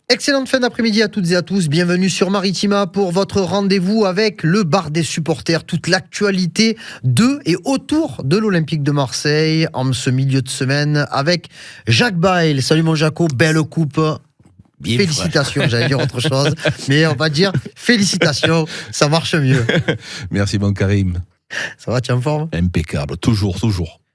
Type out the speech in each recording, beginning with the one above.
Excellente fin d'après-midi à toutes et à tous. Bienvenue sur Maritima pour votre rendez-vous avec le bar des supporters. Toute l'actualité de et autour de l'Olympique de Marseille en ce milieu de semaine avec Jacques Bail. Salut mon Jaco, belle coupe. Bien félicitations, j'allais dire autre chose, mais on va dire félicitations, ça marche mieux. Merci mon Karim. Ça va, tu es en forme ? Impeccable, toujours.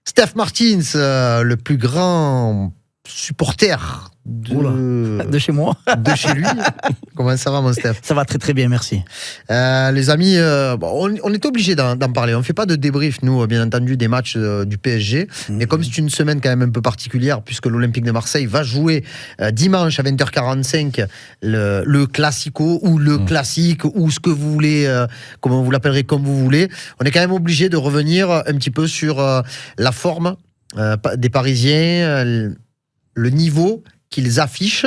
Steph Martins, le plus grand supporter de chez moi. De chez lui. Comment ça va, mon Steph ? Ça va très très bien, merci. Les amis, on est obligé d'en parler. On ne fait pas de débrief, nous, bien entendu, des matchs du PSG. Mais comme c'est une semaine quand même un peu particulière, puisque l'Olympique de Marseille va jouer dimanche à 20h45 le Classico ou le Classique ou ce que vous voulez, comment vous l'appellerez comme vous voulez. On est quand même obligé de revenir un petit peu sur la forme des Parisiens, le niveau qu'ils affichent.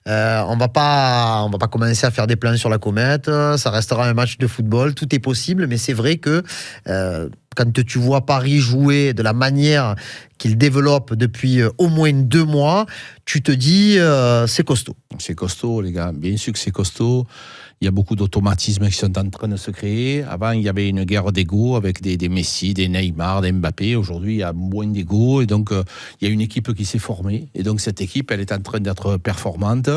On va pas commencer à faire des plans sur la comète. Ça restera un match de football. Tout est possible, mais c'est vrai que quand tu vois Paris jouer de la manière qu'il développe depuis au moins 2 mois, tu te dis c'est costaud. C'est costaud, les gars. Bien sûr que c'est costaud. Il y a beaucoup d'automatismes qui sont en train de se créer. Avant, il y avait une guerre d'ego avec des Messi, des Neymar, des Mbappé. Aujourd'hui, il y a moins d'ego. Et donc, il y a une équipe qui s'est formée. Et donc, cette équipe, elle est en train d'être performante.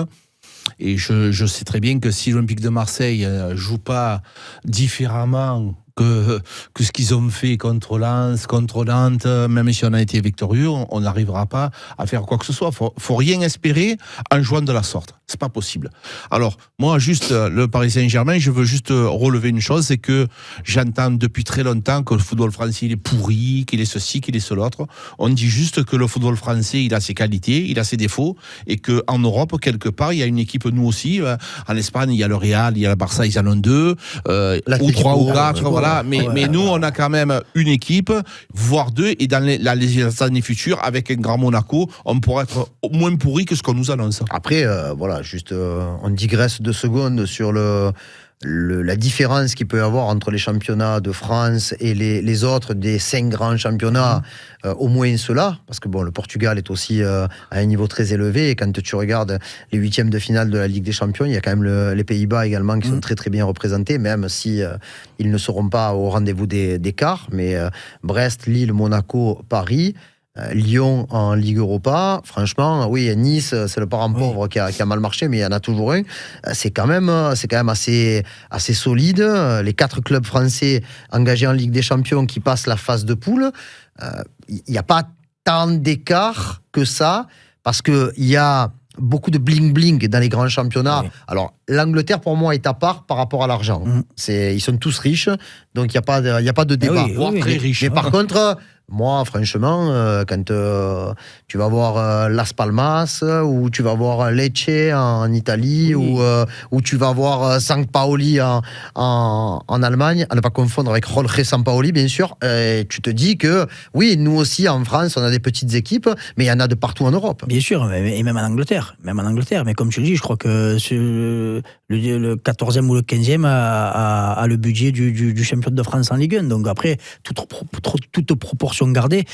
Et je sais très bien que si l'Olympique de Marseille ne joue pas différemment que ce qu'ils ont fait contre Lens, contre Nantes, même si on a été victorieux, on n'arrivera pas à faire quoi que ce soit. Faut rien espérer en jouant de la sorte. C'est pas possible. Alors, moi, juste, le Paris Saint-Germain, je veux juste relever une chose, c'est que j'entends depuis très longtemps que le football français, il est pourri, qu'il est ceci, qu'il est cela autre. On dit juste que le football français, il a ses qualités, il a ses défauts, et qu'en Europe, quelque part, il y a une équipe, nous aussi. En Espagne, il y a le Real, il y a le Barça, ils en ont 2, ou 3 ou 4, voilà. Mais nous, on a quand même une équipe, voire 2, et dans les années futures, avec un grand Monaco, on pourra être moins pourri que ce qu'on nous annonce. Après, voilà, juste, on digresse 2 secondes sur la différence qu'il peut y avoir entre les championnats de France et les autres des 5 grands championnats, au moins ceux-là, parce que bon, le Portugal est aussi à un niveau très élevé, et quand tu regardes les 8e de finale de la Ligue des Champions, il y a quand même les Pays-Bas également qui sont très très bien représentés, même si ils ne seront pas au rendez-vous des quarts, mais Brest, Lille, Monaco, Paris, Lyon en Ligue Europa, franchement, oui, Nice, c'est le parent pauvre qui a mal marché, mais il y en a toujours un. C'est quand même assez solide. Les 4 clubs français engagés en Ligue des Champions qui passent la phase de poule, il n'y a pas tant d'écart que ça, parce qu'il y a beaucoup de bling-bling dans les grands championnats. Oui. Alors, l'Angleterre, pour moi, est à part par rapport à l'argent. Ils sont tous riches, donc il n'y a pas de débat. Très riches. Mais par contre, moi, franchement, quand tu vas voir Las Palmas, ou tu vas voir Lecce en Italie, ou tu vas voir San Paoli en Allemagne, à ne pas confondre avec Jorge Sampaoli, bien sûr, tu te dis que, oui, nous aussi, en France, on a des petites équipes, mais il y en a de partout en Europe. Bien sûr, et même en Angleterre. Mais comme tu le dis, je crois que le 14e ou le 15e a le budget du champion de France en Ligue 1. Donc après, toute proportion gardée,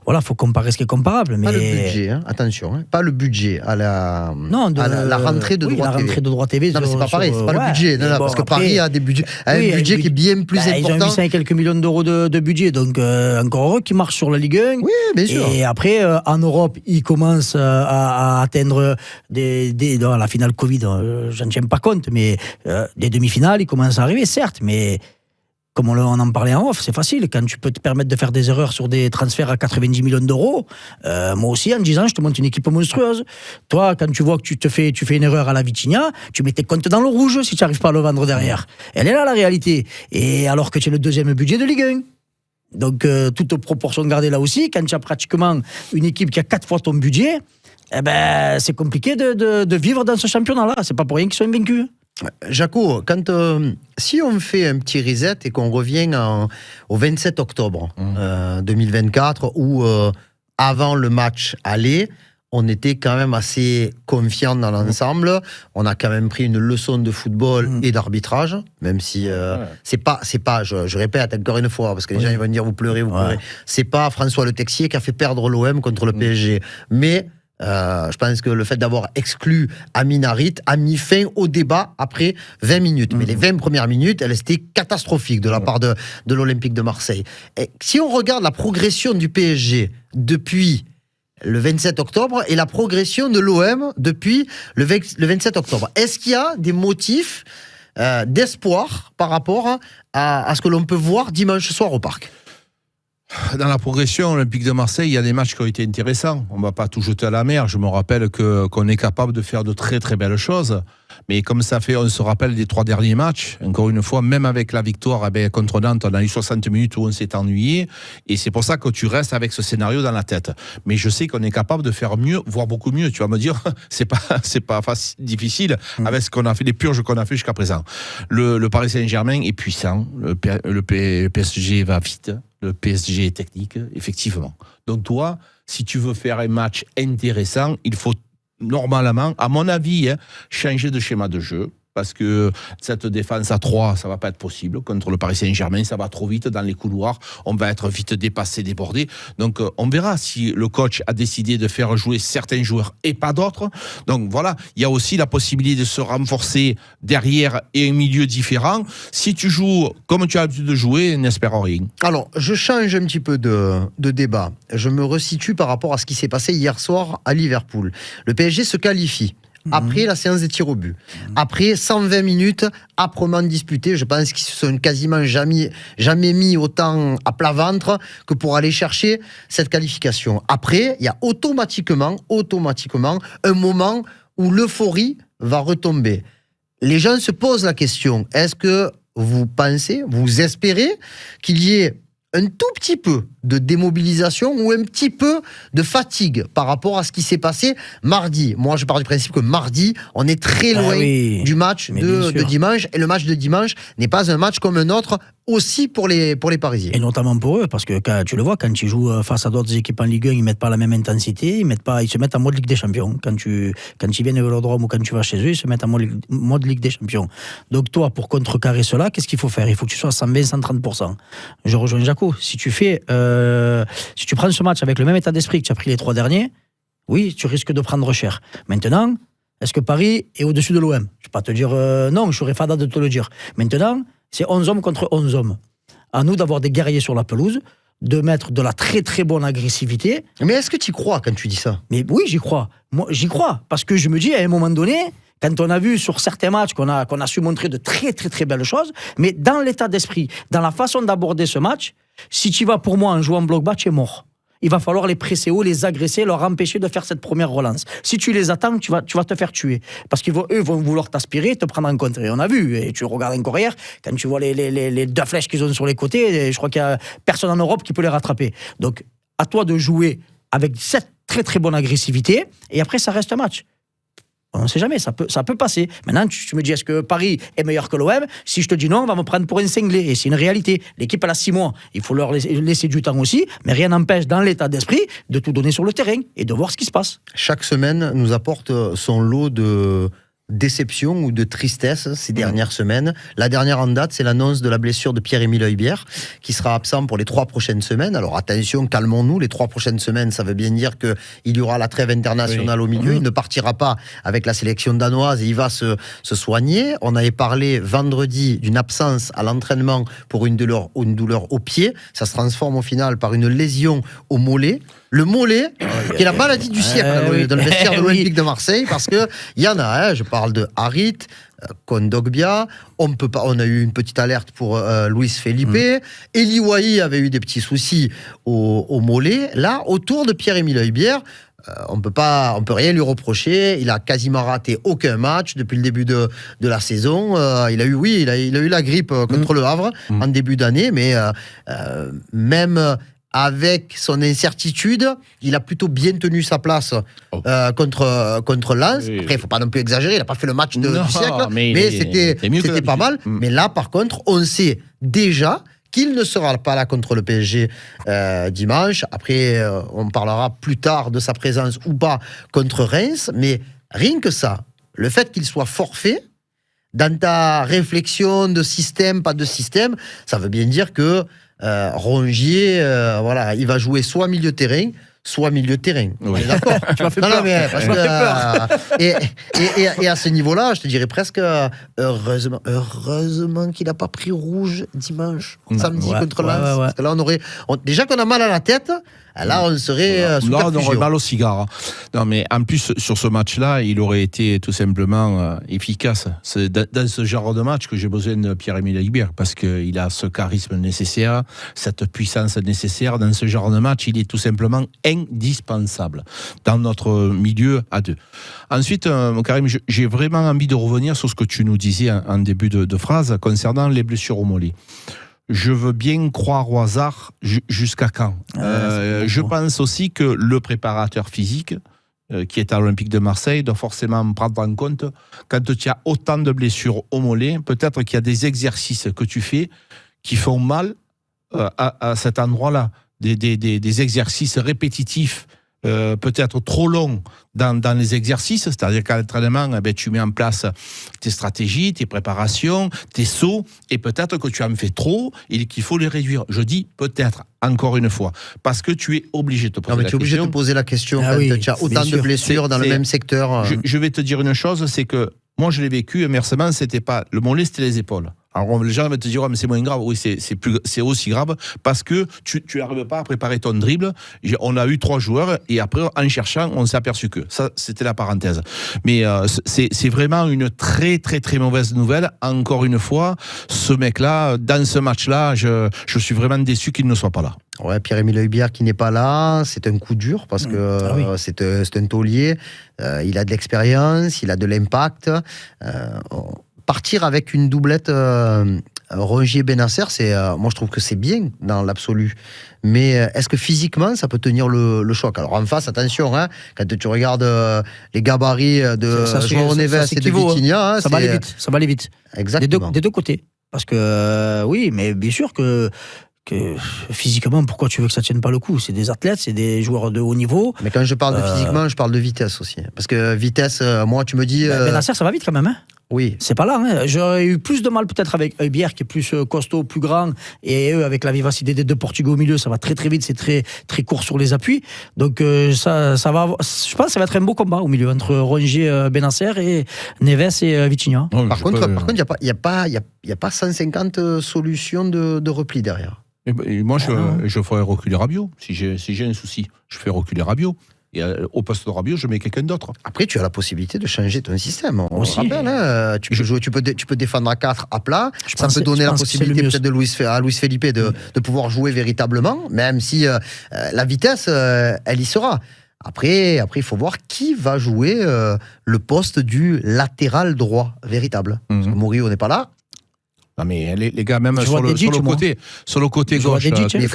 voilà, faut comparer ce qui est comparable. Mais pas le budget, attention, pas le budget à la rentrée de droit TV. La rentrée de droit TV. Non, mais c'est pas pareil, c'est pas le budget. Non, parce que Paris a des budgets, un budget qui est bien plus important. Ils ont 800 et quelques millions d'euros de budget, donc encore heureux qu'ils marchent sur la Ligue 1. Oui, bien sûr. Et après, en Europe, ils commencent à atteindre dans la finale Covid, j'en tiens pas compte, mais des demi-finales, ils commencent à arriver, certes, mais comme on en parlait en off, c'est facile. Quand tu peux te permettre de faire des erreurs sur des transferts à 90 millions d'euros, moi aussi, en 10 ans, je te monte une équipe monstrueuse. Toi, quand tu vois que tu fais une erreur à la Vitinha, tu mets tes comptes dans le rouge si tu n'arrives pas à le vendre derrière. Elle est là, la réalité. Et alors que tu es le 2e budget de Ligue 1. Donc, toute proportion gardée là aussi, quand tu as pratiquement une équipe qui a 4 fois ton budget, c'est compliqué de vivre dans ce championnat-là. C'est pas pour rien qu'ils sont invaincus. Jaco, si on fait un petit reset et qu'on revient au 27 octobre 2024, où avant le match aller, on était quand même assez confiants dans l'ensemble. On a quand même pris une leçon de football et d'arbitrage, même si c'est pas, je répète encore une fois, parce que les gens ils vont dire vous pleurez. C'est pas François Le Texier qui a fait perdre l'OM contre le PSG, mais Je pense que le fait d'avoir exclu Amin Harit a mis fin au débat après 20 minutes. Mais les 20 premières minutes, elles étaient catastrophiques de la part de l'Olympique de Marseille. Et si on regarde la progression du PSG depuis le 27 octobre et la progression de l'OM depuis le 27 octobre, est-ce qu'il y a des motifs d'espoir par rapport à ce que l'on peut voir dimanche soir au Parc? Dans la progression Olympique de Marseille, il y a des matchs qui ont été intéressants. On ne va pas tout jeter à la mer. Je me rappelle qu'on est capable de faire de très très belles choses. Mais comme ça fait, on se rappelle des 3 derniers matchs. Encore une fois, même avec la victoire contre Nantes, on a eu 60 minutes où on s'est ennuyé. Et c'est pour ça que tu restes avec ce scénario dans la tête. Mais je sais qu'on est capable de faire mieux, voire beaucoup mieux. Tu vas me dire, c'est pas difficile avec ce qu'on a fait, les purges qu'on a fait jusqu'à présent. Le Paris Saint-Germain est puissant. Le PSG va vite. Le PSG est technique, effectivement. Donc toi, si tu veux faire un match intéressant, il faut normalement, à mon avis, changer de schéma de jeu. Parce que cette défense à 3, ça ne va pas être possible. Contre le Paris Saint-Germain, ça va trop vite dans les couloirs. On va être vite dépassé, débordé. Donc, on verra si le coach a décidé de faire jouer certains joueurs et pas d'autres. Donc, voilà. Il y a aussi la possibilité de se renforcer derrière et un milieu différent. Si tu joues comme tu as l'habitude de jouer, n'espère rien. Alors, je change un petit peu de débat. Je me resitue par rapport à ce qui s'est passé hier soir à Liverpool. Le PSG se qualifie. Après la séance des tirs au but, après 120 minutes âprement disputées, je pense qu'ils se sont quasiment jamais mis autant à plat ventre que pour aller chercher cette qualification. Après, il y a automatiquement un moment où l'euphorie va retomber. Les gens se posent la question, est-ce que vous pensez, vous espérez qu'il y ait un tout petit peu de démobilisation ou un petit peu de fatigue par rapport à ce qui s'est passé mardi. Moi, je pars du principe que mardi, on est très loin du match de dimanche. Et le match de dimanche n'est pas un match comme un autre, aussi pour les Parisiens. Et notamment pour eux, parce que quand tu le vois, quand ils jouent face à d'autres équipes en Ligue 1, ils mettent pas la même intensité, ils se mettent en mode Ligue des Champions. Quand ils viennent au Vélodrome ou quand tu vas chez eux, ils se mettent en mode Ligue des Champions. Donc toi, pour contrecarrer cela, qu'est-ce qu'il faut faire? Il faut que tu sois à 120-130%. Je rejoins Jaco. Si tu prends ce match avec le même état d'esprit que tu as pris les 3 derniers, oui, tu risques de prendre cher. Maintenant, est-ce que Paris est au-dessus de l'OM? Je ne vais pas te dire non, je serais fada de te le dire. Maintenant, c'est 11 hommes contre 11 hommes. À nous d'avoir des guerriers sur la pelouse, de mettre de la très très bonne agressivité. Mais est-ce que tu y crois quand tu dis ça? Mais oui, j'y crois. Moi, j'y crois. Parce que je me dis, à un moment donné, quand on a vu sur certains matchs qu'on a su montrer de très très très belles choses, mais dans l'état d'esprit, dans la façon d'aborder ce match, si tu vas pour moi en jouant bloc bas, tu es mort. Il va falloir les presser haut, les agresser, leur empêcher de faire cette première relance. Si tu les attends, tu vas te faire tuer. Parce qu'eux vont vouloir t'aspirer, te prendre en compte. Et on a vu, et tu regardes encore hier, quand tu vois les 2 flèches qu'ils ont sur les côtés, je crois qu'il n'y a personne en Europe qui peut les rattraper. Donc, à toi de jouer avec cette très très bonne agressivité, et après ça reste un match. On ne sait jamais, ça peut passer. Maintenant, tu me dis, est-ce que Paris est meilleur que l'OM? Si je te dis non, on va me prendre pour un cinglé. Et c'est une réalité. L'équipe, elle a 6 mois. Il faut leur laisser du temps aussi. Mais rien n'empêche, dans l'état d'esprit, de tout donner sur le terrain et de voir ce qui se passe. Chaque semaine nous apporte son lot de déception ou de tristesse ces dernières semaines. La dernière en date, c'est l'annonce de la blessure de Pierre-Emile Højbjerg, qui sera absent pour les 3 prochaines semaines. Alors attention, calmons-nous, les 3 prochaines semaines, ça veut bien dire qu'il y aura la trêve internationale au milieu. Il ne partira pas avec la sélection danoise et il va se soigner. On avait parlé vendredi d'une absence à l'entraînement pour une douleur au pied. Ça se transforme au final par une lésion au mollet. Le mollet, qui est la maladie du siècle dans le vestiaire de l'Olympique de Marseille, parce qu'il y en a, je parle de Harit, Kondogbia, on a eu une petite alerte pour Luis Felipe, Eli Wahi avait eu des petits soucis au mollet. Là, autour de Pierre-Emile Højbjerg, on peut rien lui reprocher. Il a quasiment raté aucun match depuis le début de la saison. Il a eu la grippe contre le Havre en début d'année, mais même avec son incertitude, il a plutôt bien tenu sa place contre Lens. Après, il ne faut pas non plus exagérer, il n'a pas fait le match du siècle, mais c'était pas mal. Mais là, par contre, on sait déjà qu'il ne sera pas là contre le PSG dimanche. Après, on parlera plus tard de sa présence ou pas contre Reims. Mais rien que ça, le fait qu'il soit forfait, dans ta réflexion de système, pas de système, ça veut bien dire que Rongier, il va jouer soit milieu terrain, soit milieu de terrain. Oui. On est d'accord. Tu m'as fait Non, peur. non, mais parce Tu m'as fait et à ce niveau-là, je te dirais presque heureusement qu'il n'a pas pris rouge dimanche, samedi Ouais, contre ouais, Lens. ouais. Parce que là, déjà qu'on a mal à la tête, là, on serait sous Là, on aurait perfusion. mal au cigare. hein. Non, mais en plus, sur ce match-là, il aurait été tout simplement efficace. C'est dans ce genre de match que j'ai besoin de Pierre-Emile Aguibert, parce qu'il a ce charisme nécessaire, cette puissance nécessaire. Dans ce genre de match, il est tout simplement indispensable dans notre milieu à deux. Ensuite, Karim, j'ai vraiment envie de revenir sur ce que tu nous disais en début de phrase concernant les blessures au mollet. Je veux bien croire au hasard jusqu'à quand. Je pense aussi que le préparateur physique qui est à l'Olympique de Marseille doit forcément prendre en compte quand tu as autant de blessures au mollet, peut-être qu'il y a des exercices que tu fais qui font mal à cet endroit-là, des exercices répétitifs, peut-être trop longs dans les exercices, c'est-à-dire qu'à l'entraînement, tu mets en place tes stratégies, tes préparations, tes sauts, et peut-être que tu en fais trop et qu'il faut les réduire. Je dis peut-être, encore une fois, parce que tu es obligé de te poser Non, mais la tu es obligé de question. te poser la question Ah quand oui, tu as autant bien de sûr. blessures dans le même secteur. Je vais te dire une chose, c'est que moi je l'ai vécu, inversement, c'était pas le mollet, c'était les épaules. Alors les gens vont te dire, mais c'est moins grave. Oui, c'est aussi grave parce que tu n'arrives pas à préparer ton dribble. On a eu 3 joueurs et après, en cherchant, on s'est aperçu que. Ça, c'était la parenthèse. Mais c'est vraiment une très, très, très mauvaise nouvelle. Encore une fois, ce mec-là, dans ce match-là, je suis vraiment déçu qu'il ne soit pas là. Ouais, Pierre-Emile Aubert qui n'est pas là, c'est un coup dur parce que oui. c'est un taulier. Il a de l'expérience, il a de l'impact. Partir avec une doublette Rongier-Benasser, moi je trouve que c'est bien dans l'absolu. Mais est-ce que physiquement ça peut tenir le choc? Alors en face, attention, hein, quand tu regardes les gabarits de João Neves et de Vitinha, ça va aller vite. Ça va aller vite. Exactement. Des deux côtés. Parce que oui, mais bien sûr que physiquement, pourquoi tu veux que ça tienne pas le coup? C'est des athlètes, c'est des joueurs de haut niveau. Mais quand je parle de physiquement, je parle de vitesse aussi. Parce que vitesse, moi tu me dis... Benasser, ça va vite quand même, hein. Oui. C'est pas là, hein. J'aurais eu plus de mal peut-être avec Heubière qui est plus costaud, plus grand, et eux avec la vivacité des deux Portugais au milieu, ça va très très vite, c'est très très court sur les appuis. Donc ça va, je pense que ça va être un beau combat au milieu entre Rongier, Benasser et Neves et Vitinha. Par contre, il y a pas 150 solutions de repli derrière. Et moi, je ferais reculer Rabiot. Si j'ai un souci, je fais reculer Rabiot. Et au poste de Rabiot, je mets quelqu'un d'autre. Après, tu as la possibilité de changer ton système. On Aussi. rappelle, hein, tu peux défendre à 4 à plat. Ça peut donner la possibilité peut-être à Luis Felipe de pouvoir jouer véritablement, même si la vitesse, elle y sera. Après, il faut voir qui va jouer le poste du latéral droit véritable. Parce que Murillo n'est pas là. Non mais les gars, même Je sur vois le côté Je vois gauche, des Djic,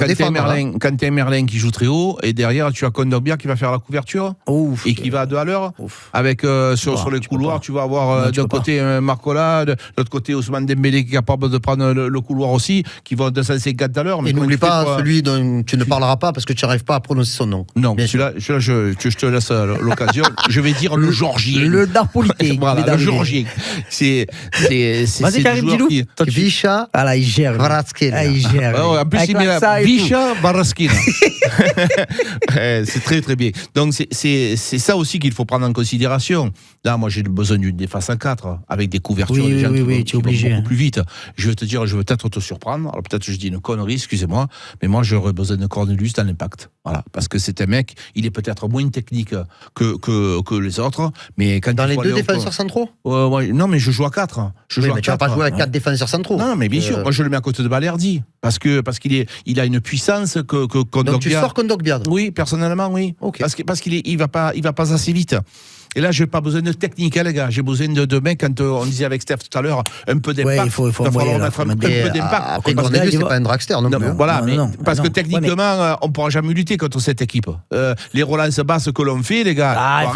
quand tu as Merlin qui joue très haut, et derrière tu as Kondogbia qui va faire la couverture, Ouf, et qui va à 2 à l'heure, ouf. avec sur les couloirs, tu vas avoir d'un côté Marcola, de l'autre côté Ousmane Dembélé qui est capable de prendre le couloir aussi, qui va à 250 à l'heure. Et n'oublie pas celui dont tu ne parleras pas parce que tu n'arrives pas à prononcer son nom. Non, celui-là je te laisse l'occasion. Je vais dire le Georgien. Le Napolitain. Voilà, le Georgien. C'est Vas-y, Karim, dis-nous. Visha Il gère. Kvaratskhelia. Il gère. En plus, il met Visha Baraskina. C'est très très bien. Donc c'est ça aussi qu'il faut prendre en considération. Là, moi j'ai besoin d'une défense à 4 avec des couvertures Oui, des gens tu es obligé. beaucoup plus vite. Je vais te dire, je vais peut-être te surprendre. Alors peut-être que je dis une connerie, excusez-moi, mais moi j'aurais besoin de Cornelius dans l'impact. Voilà, parce que c'est un mec, il est peut-être moins technique que les autres, mais quand dans les deux défenseurs centraux. Non, mais je joue à 4. Mais tu vas pas jouer avec 4 défenseurs centraux. Non, mais bien sûr. Moi, je le mets à côté de Balerdi. Parce qu'il a une puissance que Kondogbia. Donc tu sors Kondogbia. Oui, personnellement, oui. Okay. Parce qu'il va pas assez vite. Et là, je n'ai pas besoin de technique, hein, les gars. J'ai besoin de mecs, quand on disait avec Steph tout à l'heure, un peu d'impact. Ouais, il faut falloir mettre un peu d'impact. Après, Cornelius, c'est pas un dragster non plus. Voilà, parce que non. techniquement, on ne pourra jamais lutter contre cette équipe. Les relances basses que l'on fait, les gars,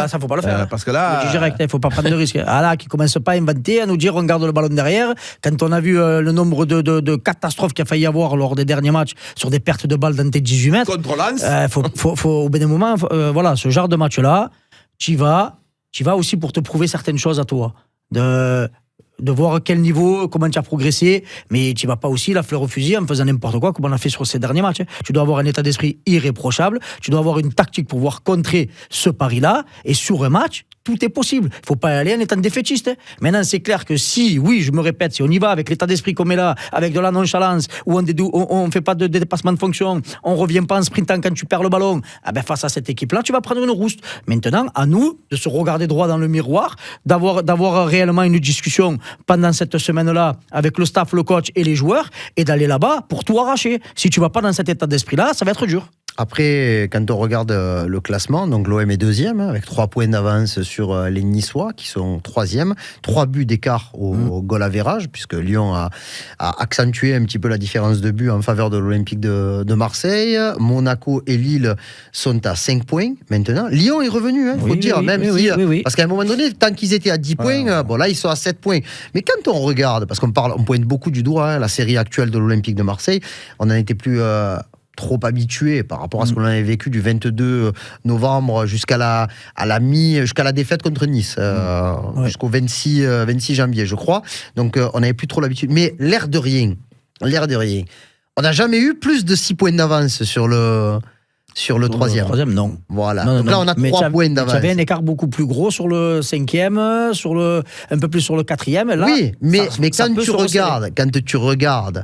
ça faut pas le faire. Parce que là. Direct, il ne faut pas prendre de risque. Ah là, qui ne commence pas à inventer, à nous dire on garde le ballon derrière. Quand on a vu le nombre de catastrophes qu'il a failli y avoir lors des derniers matchs sur des pertes de balles dans tes 18 mètres. Contre Lens. Faut au bout d'un moment, voilà, ce genre de match-là, tu vas aussi pour te prouver certaines choses à toi. de voir quel niveau, comment tu as progressé, mais tu vas pas aussi la fleur au fusil en faisant n'importe quoi comme on a fait sur ces derniers matchs. Tu dois avoir un état d'esprit irréprochable, tu dois avoir une tactique pour pouvoir contrer ce pari-là, et sur un match, tout est possible. Il ne faut pas y aller en étant défaitiste. Maintenant, c'est clair que si, oui, je me répète, si on y va avec l'état d'esprit qu'on met là, avec de la nonchalance, où on ne fait pas de dépassement de fonction, on ne revient pas en sprintant quand tu perds le ballon, face à cette équipe-là, tu vas prendre une rouste. Maintenant, à nous de se regarder droit dans le miroir, d'avoir réellement une discussion pendant cette semaine-là avec le staff, le coach et les joueurs, et d'aller là-bas pour tout arracher. Si tu ne vas pas dans cet état d'esprit-là, ça va être dur. Après, quand on regarde le classement, donc l'OM est deuxième, avec 3 points d'avance sur les Niçois, qui sont troisième, 3 buts d'écart au goal average, puisque Lyon a accentué un petit peu la différence de buts en faveur de l'Olympique de Marseille. Monaco et Lille sont à 5 points maintenant. Lyon est revenu, il faut dire, parce qu'à un moment donné, tant qu'ils étaient à 10 points, bon là ils sont à 7 points. Mais quand on regarde, parce on pointe beaucoup du doigt la série actuelle de l'Olympique de Marseille, on n'en était plus... trop habitué par rapport à ce qu'on avait vécu du 22 novembre jusqu'à la défaite contre Nice, jusqu'au 26 janvier, je crois. Donc, on n'avait plus trop l'habitude. Mais l'air de rien, on n'a jamais eu plus de 6 points d'avance sur le troisième. Le troisième, non. Voilà. Non, donc là, on a 3 points d'avance. Tu avais un écart beaucoup plus gros sur le cinquième, un peu plus sur le quatrième. Là, oui, mais quand tu regardes,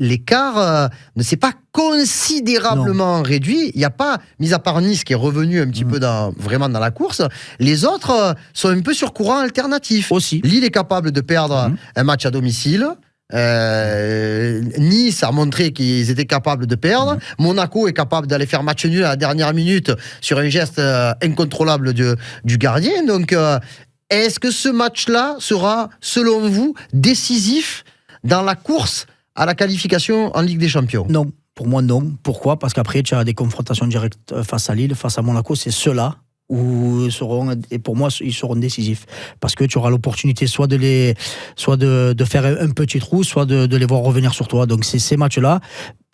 l'écart ne s'est pas considérablement réduit. Il n'y a pas, mis à part Nice qui est revenu un petit peu vraiment dans la course, les autres sont un peu sur courant alternatif. Aussi. Lille est capable de perdre un match à domicile. Nice a montré qu'ils étaient capables de perdre. Monaco est capable d'aller faire match nul à la dernière minute sur un geste incontrôlable du gardien. Donc, est-ce que ce match-là sera, selon vous, décisif dans la course à la qualification en Ligue des Champions? Non, pour moi non. Pourquoi ? Parce qu'après tu as des confrontations directes face à Lille, face à Monaco, c'est ceux-là où et pour moi ils seront décisifs, parce que tu auras l'opportunité soit de faire un petit trou, soit de les voir revenir sur toi. Donc c'est ces matchs-là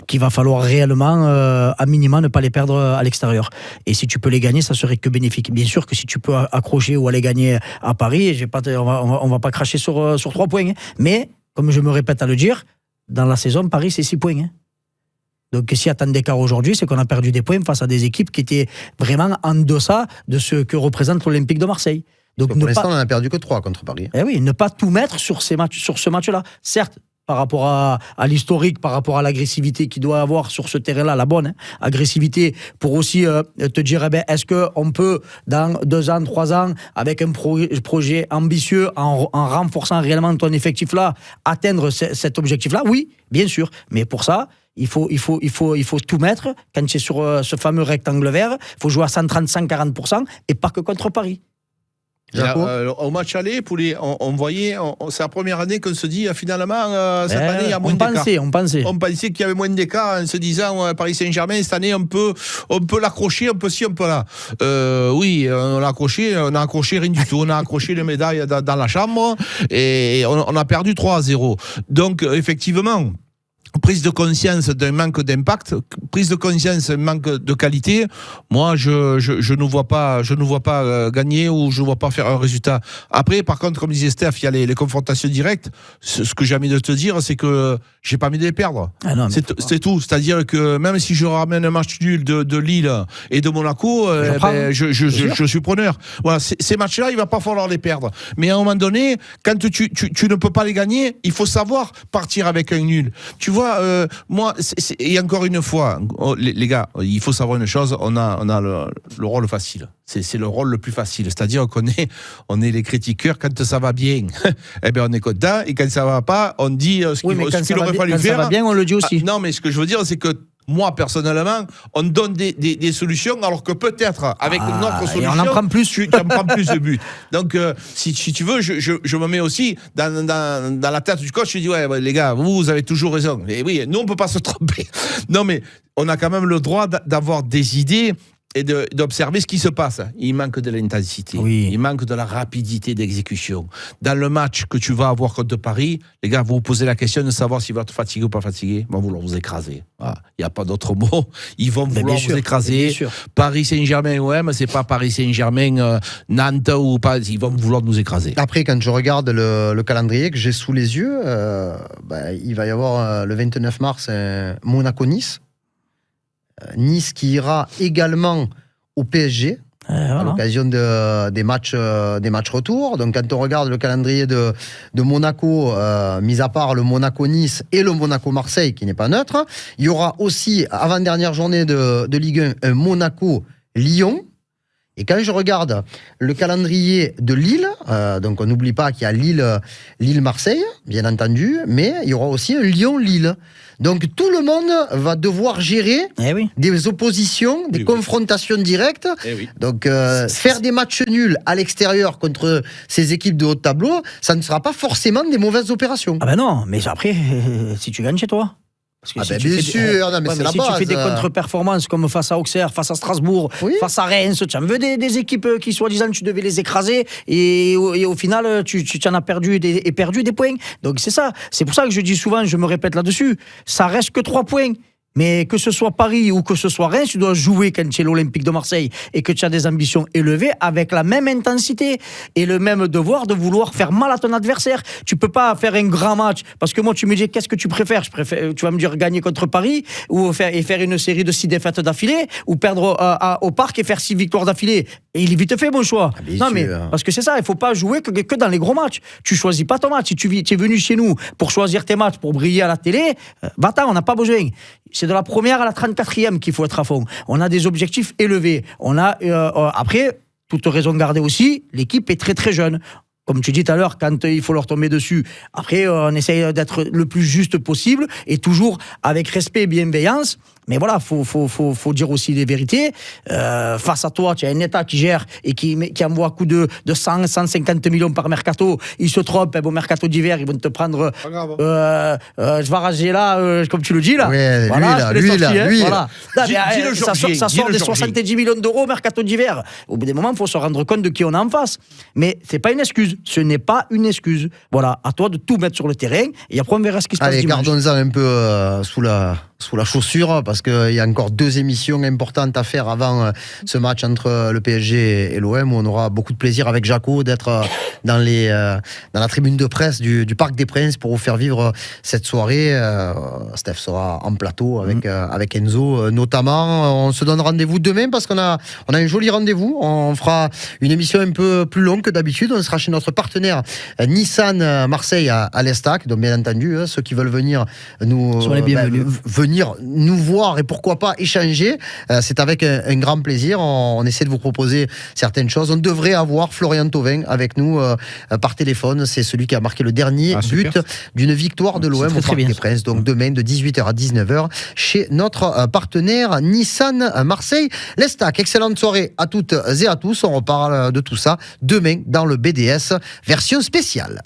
qu'il va falloir réellement, à minima, ne pas les perdre à l'extérieur. Et si tu peux les gagner, ça serait que bénéfique. Bien sûr que si tu peux accrocher ou aller gagner à Paris, on va pas cracher sur 3 points. Mais, comme je me répète à le dire, dans la saison, Paris, c'est 6 points. Donc, s'il y a tant d'écart aujourd'hui, c'est qu'on a perdu des points face à des équipes qui étaient vraiment en deçà de ce que représente l'Olympique de Marseille. Donc, pour l'instant, on n'en a perdu que 3 contre Paris. Eh oui, ne pas tout mettre sur ce match-là. Certes, par rapport à l'historique, par rapport à l'agressivité qu'il doit avoir sur ce terrain-là, la bonne agressivité, pour aussi te dire, est-ce qu'on peut, dans 2 ans, 3 ans, avec un projet ambitieux, en renforçant réellement ton effectif-là, atteindre cet objectif-là? Oui, bien sûr. Mais pour ça, il faut tout mettre. Quand tu es sur ce fameux rectangle vert, il faut jouer à 130-140%, et pas que contre Paris. Au match aller, on voyait, c'est la première année qu'on se dit finalement cette année il y a moins d'écart. On pensait qu'il y avait moins d'écart en se disant Paris Saint-Germain cette année on peut l'accrocher, on peut ci, on peut là. Oui, on a accroché rien du tout. On a accroché les médailles dans la chambre et on a perdu 3-0. Donc effectivement, prise de conscience d'un manque d'impact, prise de conscience d'un manque de qualité. Moi, je ne vois pas gagner, ou je ne vois pas faire un résultat. Après, par contre, comme disait Steph, il y a les confrontations directes. Ce que j'ai envie de te dire, c'est que j'ai pas envie de les perdre. C'est tout. C'est-à-dire que même si je ramène un match nul de Lille et de Monaco, je suis preneur. Voilà, ces matchs-là, il va pas falloir les perdre. Mais à un moment donné, quand tu ne peux pas les gagner, il faut savoir partir avec un nul. Tu vois, moi, et encore une fois, les gars, il faut savoir une chose, on a le rôle facile. C'est le rôle le plus facile. C'est-à-dire qu'on est les critiqueurs. Quand ça va bien, on est content. Et quand ça va pas, on dit ce qu'il aurait fallu faire. Quand ça va bien, on le dit aussi. Non, mais ce que je veux dire, c'est que moi, personnellement, on donne des solutions, alors que peut-être, avec notre solution, on en prend plus. Tu en prends plus de buts. Donc, si tu veux, je me mets aussi dans la tête du coach. Je dis, ouais, les gars, vous avez toujours raison. Et oui, nous, on peut pas se tromper. Non, mais on a quand même le droit d'avoir des idées et d'observer ce qui se passe. Il manque de l'intensité, il manque de la rapidité d'exécution. Dans le match que tu vas avoir contre Paris, les gars, vous vous posez la question de savoir s'il va te fatiguer ou pas fatigué. Ils vont vouloir vous écraser. Voilà. Il n'y a pas d'autre mot. Ils vont vouloir vous écraser. Paris Saint-Germain, OM, c'est pas Paris Saint-Germain, Nantes ou pas. Ils vont vouloir nous écraser. Après, quand je regarde le calendrier que j'ai sous les yeux, il va y avoir le 29 mars Monaco-Nice. Nice qui ira également au PSG à l'occasion des matchs retour. Donc quand on regarde le calendrier de Monaco, mis à part le Monaco-Nice et le Monaco-Marseille qui n'est pas neutre, il y aura aussi, avant-dernière journée de Ligue 1, un Monaco-Lyon. Et quand je regarde le calendrier de Lille, donc on n'oublie pas qu'il y a Lille-Marseille, bien entendu, mais il y aura aussi un Lyon-Lille. Donc tout le monde va devoir gérer des oppositions, des confrontations directes. Donc faire des matchs nuls à l'extérieur contre ces équipes de haut de tableau, ça ne sera pas forcément des mauvaises opérations. Ah ben non, mais après, si tu gagnes chez toi. Parce que bien sûr, non, mais c'est la si base. Tu fais des contre-performances comme face à Auxerre, face à Strasbourg, face à Reims, tu en veux des équipes qui, soi-disant, tu devais les écraser et au final, tu en as perdu des points. Donc c'est ça. C'est pour ça que je dis souvent, je me répète là-dessus, ça reste que 3 points. Mais que ce soit Paris ou que ce soit Reims, tu dois jouer quand tu es l'Olympique de Marseille et que tu as des ambitions élevées avec la même intensité et le même devoir de vouloir faire mal à ton adversaire. Tu peux pas faire un grand match parce que moi tu me dis qu'est-ce que tu préfères, tu vas me dire gagner contre Paris ou faire une série de 6 défaites d'affilée ou perdre au Parc et faire 6 victoires d'affilée. Et il est vite fait mon choix. Non mais parce que c'est ça, il faut pas jouer que dans les gros matchs. Tu choisis pas ton match. Si tu es venu chez nous pour choisir tes matchs, pour briller à la télé, va-t'en, on n'a pas besoin. C'est de la première à la 34e qu'il faut être à fond. On a des objectifs élevés. On a après, toute raison gardée aussi, l'équipe est très très jeune. Comme tu dis tout à l'heure, quand il faut leur tomber dessus, après on essaye d'être le plus juste possible et toujours avec respect et bienveillance. Mais voilà, faut dire aussi les vérités. Face à toi, tu as un État qui gère et qui envoie un coup de 100, 150 millions par mercato. Ils se trompent, au mercato d'hiver, ils vont te prendre. Je vais rager là, comme tu le dis là. Ouais, voilà, lui voilà. Ça sort des 70 millions d'euros au mercato d'hiver. Au bout des moments, il faut se rendre compte de qui on a en face. Mais c'est pas une excuse. Ce n'est pas une excuse. Voilà, à toi de tout mettre sur le terrain et après on verra ce qui se passe dimanche. Allez, gardons-en un peu sous la chaussure, parce qu'il y a encore 2 émissions importantes à faire avant ce match entre le PSG et l'OM, où on aura beaucoup de plaisir avec Jaco d'être dans la tribune de presse du Parc des Princes pour vous faire vivre cette soirée. Steph sera en plateau avec Enzo notamment. On se donne rendez-vous demain parce qu'on a un joli rendez-vous. On fera une émission un peu plus longue que d'habitude. On sera chez notre partenaire Nissan Marseille à l'Estac. Donc bien entendu, ceux qui veulent venir nous voir et pourquoi pas échanger, c'est avec un grand plaisir. On essaie de vous proposer certaines choses. On devrait avoir Florian Thauvin avec nous par téléphone. C'est celui qui a marqué le dernier but d'une victoire de l'OM au Parc des Princes. Donc demain de 18h à 19h chez notre partenaire Nissan Marseille l'Estac. Excellente soirée à toutes et à tous. On reparle de tout ça demain dans le BDS version spéciale.